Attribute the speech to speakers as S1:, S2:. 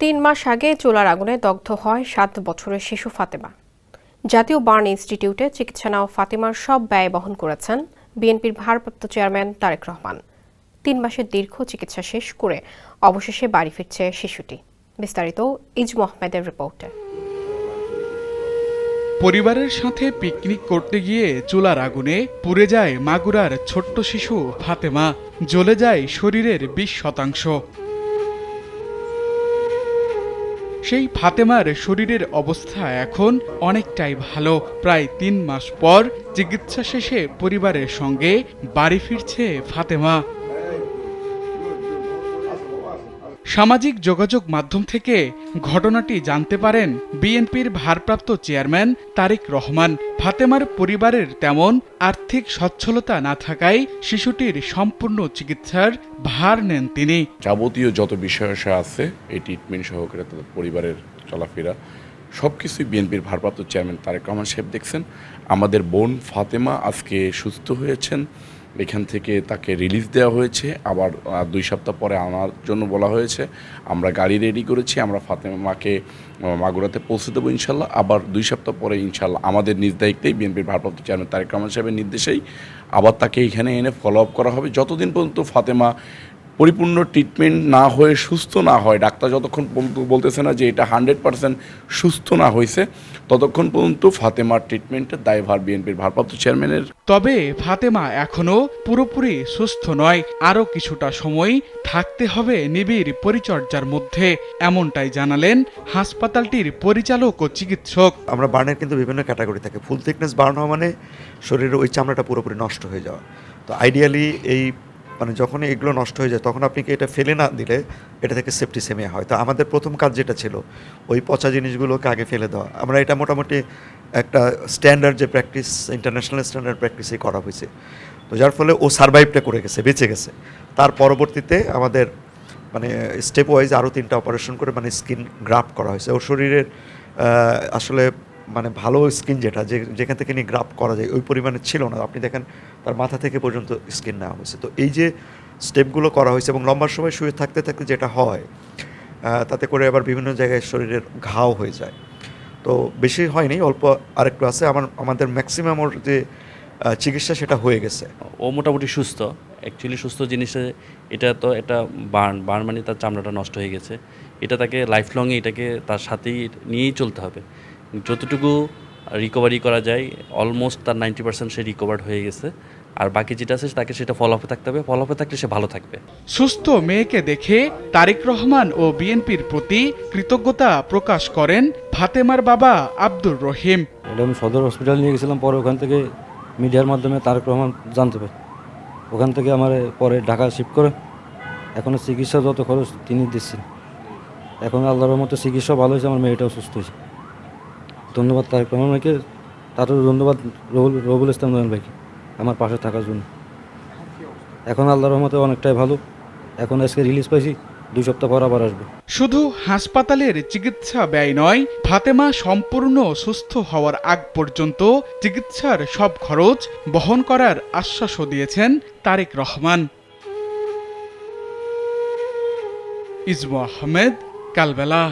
S1: 3 মাস আগে চুলার আগুনে দগ্ধ হয় 7 বছরের শিশু ফাতেমা। জাতীয় বার্ন ইনস্টিটিউটে চিকিৎসা নেওয়া ফাতেমার সব ব্যয় বহন করেছেন বিএনপির ভারপ্রাপ্ত চেয়ারম্যান তারেক রহমান। 3 মাসের দীর্ঘ চিকিৎসা শেষ করে অবশেষে বাড়ি ফিরছে শিশুটি। বিস্তারিত ইজমু আহমেদের রিপোর্টে।
S2: পরিবারের সাথে পিকনিক করতে গিয়ে চুলার আগুনে পুড়ে যায় মাগুরার ছোট্ট শিশু ফাতেমা। জ্বলে যায় শরীরের 20%। সেই ফাতেমার শরীরের অবস্থা এখন অনেকটাই ভালো। প্রায় 3 মাস পর চিকিৎসা শেষে পরিবারের সঙ্গে বাড়ি ফিরছে ফাতেমা। সামাজিক যোগাযোগ মাধ্যম থেকে ঘটনাটি জানতে পারেন বিএনপির ভারপ্রাপ্ত চেয়ারম্যান তারেক রহমান। ফাতেমার পরিবারের তেমন আর্থিক সচ্ছলতা না থাকায় শিশুটির সম্পূর্ণ চিকিৎসার ভার নেন তিনি।
S3: যাবতীয় যত বিষয় আছে এই ট্রিটমেন্ট সহকারে তাদের পরিবারের চলাফেরা সবকিছুই বিএনপির ভারপ্রাপ্ত চেয়ারম্যান তারেক রহমান সাহেব দেখছেন। আমাদের বোন ফাতেমা আজকে সুস্থ হয়েছেন, এখান থেকে তাকে রিলিজ দেওয়া হয়েছে। আবার 2 সপ্তাহ পরে আনার জন্য বলা হয়েছে। আমরা গাড়ি রেডি করেছি, আমরা ফাতেমাকে মাগুরাতে পৌঁছে দেবো ইনশাল্লাহ। আবার 2 সপ্তাহ পরে ইনশাল্লাহ আমাদের নিজ দায়িত্বেই বিএনপির ভারপ্রাপ্ত চেয়ারম্যান তারেক রহমান সাহেবের নির্দেশেই আবার তাকে এখানে এনে ফলো আপ করা হবে। যতদিন পর্যন্ত ফাতেমা পরিপূর্ণ ট্রিটমেন্ট না হয়ে সুস্থ না হয়, ডাক্তার যতক্ষণ পর্যন্ত বলতেছে না যে এটা 100% সুস্থ না হয়েছে, ততক্ষণ পর্যন্ত ফাতেমার ট্রিটমেন্টের দায়ভার বিএনপির ভারপ্রাপ্ত চেয়ারম্যানের।
S2: তবে ফাতেমা এখনো পুরোপুরি সুস্থ নয়, আরও কিছুটা সময় থাকতে হবে নিবিড় পরিচর্যার মধ্যে, এমনটাই জানালেন হাসপাতালটির পরিচালক ও চিকিৎসক।
S4: আমরা বার্নের কিন্তু বিভিন্ন ক্যাটাগরি থাকে। ফুল থিকনেস বার্ন হওয়া মানে শরীরের ওই চামড়াটা পুরোপুরি নষ্ট হয়ে যাওয়া। তো আইডিয়ালি এই যখনই এগুলো নষ্ট হয়ে যায় তখন আপনি কি এটা ফেলে না দিলে এটা থেকে সেপ্টিসেমিয়া হয়। তো আমাদের প্রথম কাজ যেটা ছিল ওই পচা জিনিসগুলোকে আগে ফেলে দেওয়া। আমরা এটা মোটামুটি একটা স্ট্যান্ডার্ড যে প্র্যাকটিস, ইন্টারন্যাশনাল স্ট্যান্ডার্ড প্র্যাকটিসেই করা হয়েছে। তো যার ফলে ও সারভাইভটা করে গেছে, বেঁচে গেছে। তার পরবর্তীতে আমাদের স্টেপ ওয়াইজ আরও 3টা অপারেশন করে স্কিন গ্রাফট করা হয়েছে। ওর শরীরের আসলে ভালো স্কিন যেখান থেকে নিয়ে গ্রাফট করা যায় ওই পরিমাণে ছিল না। আপনি দেখেন তার মাথা থেকে পর্যন্ত স্কিন নেওয়া হয়েছে। তো এই যে স্টেপগুলো করা হয়েছে এবং লম্বা সময় শুয়ে থাকতে থাকতে যেটা হয় তাতে করে আবার বিভিন্ন জায়গায় শরীরের ঘাও হয়ে যায়। তো বেশি হয়নি, অল্প আরেকটু আছে। আমাদের ম্যাক্সিমাম ওর যে চিকিৎসা সেটা হয়ে গেছে।
S5: ও মোটামুটি সুস্থ। অ্যাকচুয়ালি সুস্থ জিনিসটা এটা তো একটা বার্ন মানে তার চামড়াটা নষ্ট হয়ে গেছে। এটা তাকে লাইফ লংয়ে এটাকে তার সাথেই নিয়েই চলতে হবে। যতটুকু রিকভারি করা যায় অলমোস্ট তার 90% সে রিকভার্ড হয়ে গেছে। আর বাকি যেটা আছে তাকে সেটা ফলো আপে থাকতে হবে। ফলো আপে থাকলে সে ভালো থাকবে।
S2: সুস্থ মেয়েকে দেখে তারেক রহমান ও বিএনপির প্রতি কৃতজ্ঞতা প্রকাশ করেন ফাতেমার বাবা আব্দুর রহিম।
S6: এটা আমি সদর হসপিটাল নিয়ে গেছিলাম, পরে ওখান থেকে মিডিয়ার মাধ্যমে তারেক রহমান জানতে পারে। ওখান থেকে আমার পরে ঢাকা শিফট করে এখনও চিকিৎসা যত খরচ তিনি দিচ্ছেন। এখন আল্লাহর রহমতে চিকিৎসা ভালো হয়েছে, আমার মেয়েটাও সুস্থ হয়েছে। ধন্যবাদ তারেক রহমান ভাইকে, তারও ধন্যবাদ রবুল ইসলাম নয়ন ভাইকে আমার পাশে থাকার জন্য। এখন আল্লাহর রহমতে অনেকটাই ভালো। এখন আজকে রিলিজ পাইছি, 2 সপ্তাহ পর আবার আসবো।
S2: শুধু হাসপাতালের চিকিৎসা ব্যয় নয়, ফাতেমা সম্পূর্ণ সুস্থ হওয়ার আগ পর্যন্ত চিকিৎসার সব খরচ বহন করার আশ্বাসও দিয়েছেন তারেক রহমান। ইজমু আহমেদ, কালবেলা।